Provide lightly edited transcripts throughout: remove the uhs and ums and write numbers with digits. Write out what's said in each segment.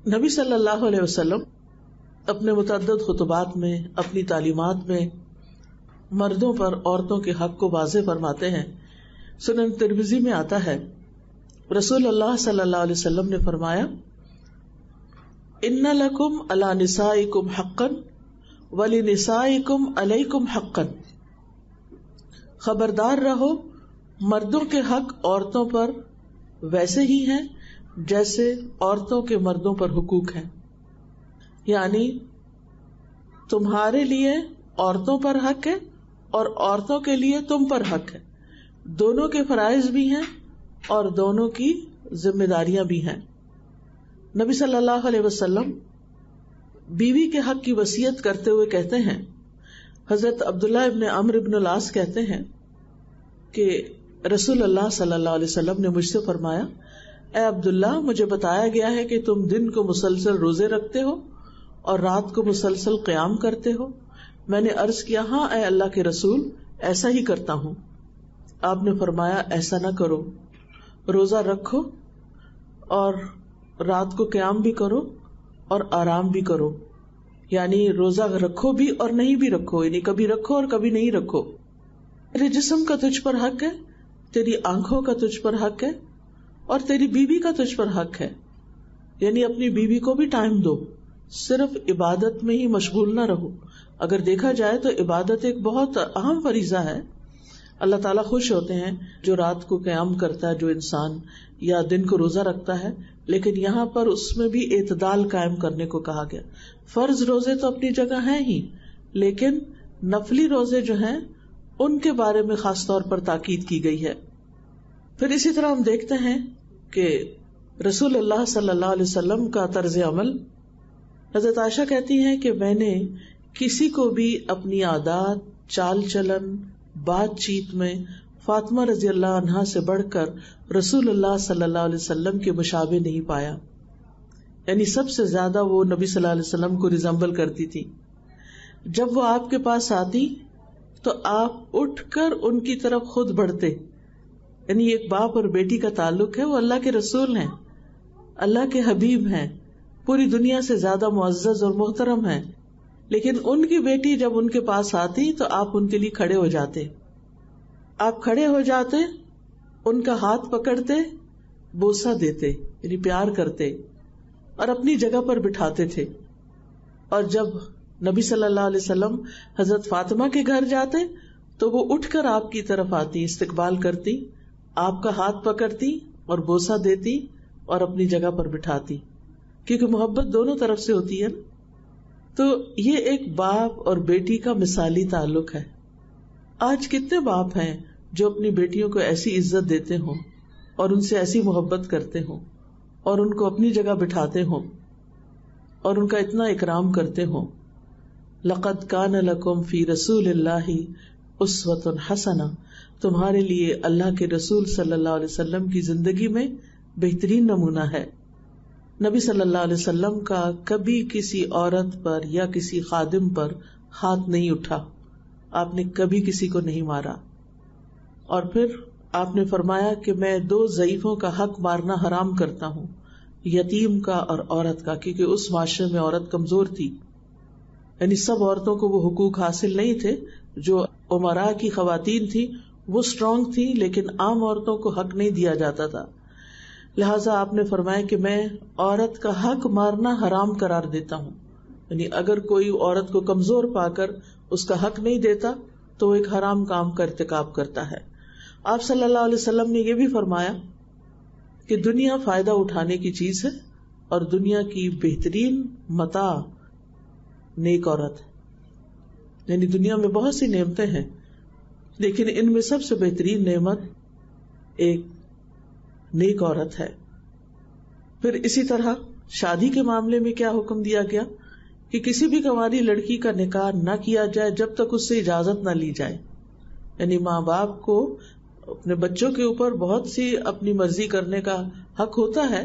نبی صلی اللہ علیہ وسلم اپنے متعدد خطبات میں، اپنی تعلیمات میں مردوں پر عورتوں کے حق کو واضح فرماتے ہیں. سنن ترمذی میں آتا ہے، رسول اللہ صلی اللہ علیہ وسلم نے فرمایا، ان لکم علی نسائکم حقا ولنسائکم علیکم حقا. خبردار رہو، مردوں کے حق عورتوں پر ویسے ہی ہیں جیسے عورتوں کے مردوں پر حقوق ہیں. یعنی تمہارے لیے عورتوں پر حق ہے اور عورتوں کے لیے تم پر حق ہے. دونوں کے فرائض بھی ہیں اور دونوں کی ذمہ داریاں بھی ہیں. نبی صلی اللہ علیہ وسلم بیوی کے حق کی وصیت کرتے ہوئے کہتے ہیں، حضرت عبداللہ ابن عمرو ابن العاص کہتے ہیں کہ رسول اللہ صلی اللہ علیہ وسلم نے مجھ سے فرمایا، اے عبداللہ، مجھے بتایا گیا ہے کہ تم دن کو مسلسل روزے رکھتے ہو اور رات کو مسلسل قیام کرتے ہو. میں نے عرض کیا، ہاں اے اللہ کے رسول، ایسا ہی کرتا ہوں. آپ نے فرمایا، ایسا نہ کرو، روزہ رکھو اور رات کو قیام بھی کرو اور آرام بھی کرو. یعنی روزہ رکھو بھی اور نہیں بھی رکھو، یعنی کبھی رکھو اور کبھی نہیں رکھو. تیرے جسم کا تجھ پر حق ہے، تیری آنکھوں کا تجھ پر حق ہے اور تیری بیوی کا تجھ پر حق ہے. یعنی اپنی بیوی کو بھی ٹائم دو، صرف عبادت میں ہی مشغول نہ رہو. اگر دیکھا جائے تو عبادت ایک بہت اہم فریضہ ہے. اللہ تعالیٰ خوش ہوتے ہیں جو رات کو قیام کرتا ہے، جو انسان یا دن کو روزہ رکھتا ہے. لیکن یہاں پر اس میں بھی اعتدال قائم کرنے کو کہا گیا. فرض روزے تو اپنی جگہ ہیں ہی، لیکن نفلی روزے جو ہیں ان کے بارے میں خاص طور پر تاکید کی گئی ہے. پھر اسی طرح ہم دیکھتے ہیں کہ رسول اللہ صلی اللہ علیہ وسلم کا طرز عمل، حضرت عائشہ کہتی ہیں کہ میں نے کسی کو بھی اپنی عادات، چال چلن، بات چیت میں فاطمہ رضی اللہ عنہا سے بڑھ کر رسول اللہ صلی اللہ علیہ وسلم کے مشابہ نہیں پایا. یعنی سب سے زیادہ وہ نبی صلی اللہ علیہ وسلم کو ریزمبل کرتی تھی. جب وہ آپ کے پاس آتی تو آپ اٹھ کر ان کی طرف خود بڑھتے. یعنی ایک باپ اور بیٹی کا تعلق ہے، وہ اللہ کے رسول ہیں، اللہ کے حبیب ہیں، پوری دنیا سے زیادہ معزز اور محترم ہیں. لیکن ان کی بیٹی جب ان کے پاس آتی تو آپ ان کے لیے کھڑے ہو جاتے. آپ کھڑے ہو جاتے، ان کا ہاتھ پکڑتے، بوسہ دیتے، یعنی پیار کرتے اور اپنی جگہ پر بٹھاتے تھے. اور جب نبی صلی اللہ علیہ وسلم حضرت فاطمہ کے گھر جاتے تو وہ اٹھ کر آپ کی طرف آتی، استقبال کرتی، آپ کا ہاتھ پکڑتی اور بوسہ دیتی اور اپنی جگہ پر بٹھاتی، کیونکہ محبت دونوں طرف سے ہوتی ہے. تو یہ ایک باپ اور بیٹی کا مثالی تعلق ہے. آج کتنے باپ ہیں جو اپنی بیٹیوں کو ایسی عزت دیتے ہوں اور ان سے ایسی محبت کرتے ہوں اور ان کو اپنی جگہ بٹھاتے ہوں اور ان کا اتنا اکرام کرتے ہوں. لقد کان لکم فی رسول اللہ اسوۃ حسنہ، تمہارے لیے اللہ کے رسول صلی اللہ علیہ وسلم کی زندگی میں بہترین نمونہ ہے. نبی صلی اللہ علیہ وسلم کا کبھی کسی عورت پر یا کسی خادم پر ہاتھ نہیں اٹھا، آپ نے کبھی کسی کو نہیں مارا. اور پھر آپ نے فرمایا کہ میں 2 ضعیفوں کا حق مارنا حرام کرتا ہوں، یتیم کا اور عورت کا، کیونکہ اس معاشرے میں عورت کمزور تھی. یعنی سب عورتوں کو وہ حقوق حاصل نہیں تھے. جو امراء کی خواتین تھی وہ اسٹرانگ تھی، لیکن عام عورتوں کو حق نہیں دیا جاتا تھا. لہٰذا آپ نے فرمایا کہ میں عورت کا حق مارنا حرام قرار دیتا ہوں. یعنی اگر کوئی عورت کو کمزور پا کر اس کا حق نہیں دیتا تو وہ ایک حرام کام کا ارتکاب کرتا ہے. آپ صلی اللہ علیہ وسلم نے یہ بھی فرمایا کہ دنیا فائدہ اٹھانے کی چیز ہے اور دنیا کی بہترین متاع نیک عورت ہے. یعنی دنیا میں بہت سی نعمتیں ہیں، لیکن ان میں سب سے بہترین نعمت ایک نیک عورت ہے. پھر اسی طرح شادی کے معاملے میں کیا حکم دیا گیا کہ کسی بھی کنواری لڑکی کا نکاح نہ کیا جائے جب تک اس سے اجازت نہ لی جائے. یعنی ماں باپ کو اپنے بچوں کے اوپر بہت سی اپنی مرضی کرنے کا حق ہوتا ہے،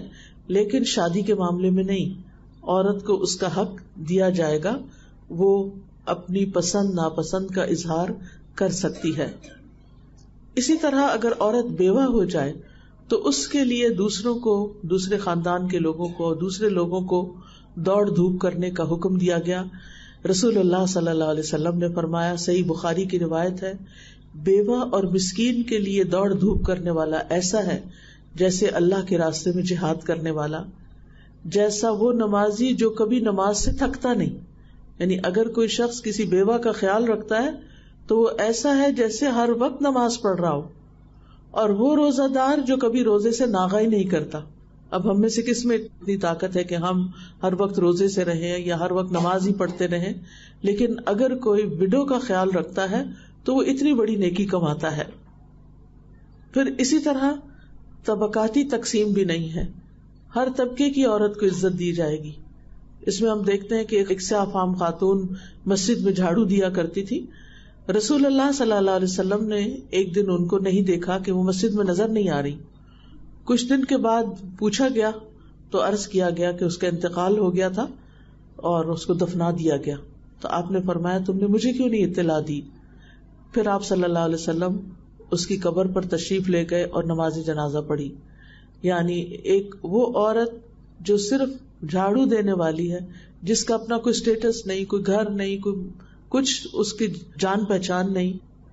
لیکن شادی کے معاملے میں نہیں. عورت کو اس کا حق دیا جائے گا، وہ اپنی پسند ناپسند کا اظہار کر سکتی ہے. اسی طرح اگر عورت بیوہ ہو جائے تو اس کے لیے دوسروں کو، دوسرے خاندان کے لوگوں کو، دوسرے لوگوں کو دوڑ دھوپ کرنے کا حکم دیا گیا. رسول اللہ صلی اللہ علیہ وسلم نے فرمایا، صحیح بخاری کی روایت ہے، بیوہ اور مسکین کے لیے دوڑ دھوپ کرنے والا ایسا ہے جیسے اللہ کے راستے میں جہاد کرنے والا، جیسا وہ نمازی جو کبھی نماز سے تھکتا نہیں. یعنی اگر کوئی شخص کسی بیوہ کا خیال رکھتا ہے تو وہ ایسا ہے جیسے ہر وقت نماز پڑھ رہا ہو، اور وہ روزہ دار جو کبھی روزے سے ناغہ ہی نہیں کرتا. اب ہم میں سے کس میں اتنی طاقت ہے کہ ہم ہر وقت روزے سے رہیں یا ہر وقت نماز ہی پڑھتے رہیں؟ لیکن اگر کوئی وڈو کا خیال رکھتا ہے تو وہ اتنی بڑی نیکی کماتا ہے. پھر اسی طرح طبقاتی تقسیم بھی نہیں ہے، ہر طبقے کی عورت کو عزت دی جائے گی. اس میں ہم دیکھتے ہیں کہ ایک سیاہ فام خاتون مسجد میں جھاڑو دیا کرتی تھی. رسول اللہ صلی اللہ علیہ وسلم نے ایک دن ان کو نہیں دیکھا کہ وہ مسجد میں نظر نہیں آ رہی. کچھ دن کے بعد پوچھا گیا تو عرض کیا گیا کہ اس کا انتقال ہو گیا تھا اور اس کو دفنا دیا گیا. تو آپ نے فرمایا، تم نے مجھے کیوں نہیں اطلاع دی؟ پھر آپ صلی اللہ علیہ وسلم اس کی قبر پر تشریف لے گئے اور نماز جنازہ پڑھی. یعنی ایک وہ عورت جو صرف جھاڑو دینے والی ہے، جس کا اپنا کوئی اسٹیٹس نہیں، کوئی گھر نہیں، کوئی کچھ اس کی جان پہچان نہیں،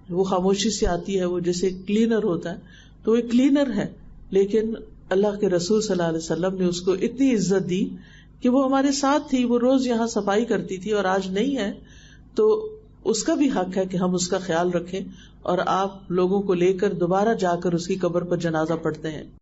وہ خاموشی سے آتی ہے، وہ جیسے کلینر ہوتا ہے تو وہ کلینر ہے، لیکن اللہ کے رسول صلی اللہ علیہ وسلم نے اس کو اتنی عزت دی کہ وہ ہمارے ساتھ تھی، وہ روز یہاں صفائی کرتی تھی اور آج نہیں ہے. تو اس کا بھی حق ہے کہ ہم اس کا خیال رکھیں، اور آپ لوگوں کو لے کر دوبارہ جا کر اس کی قبر پر جنازہ پڑھتے ہیں.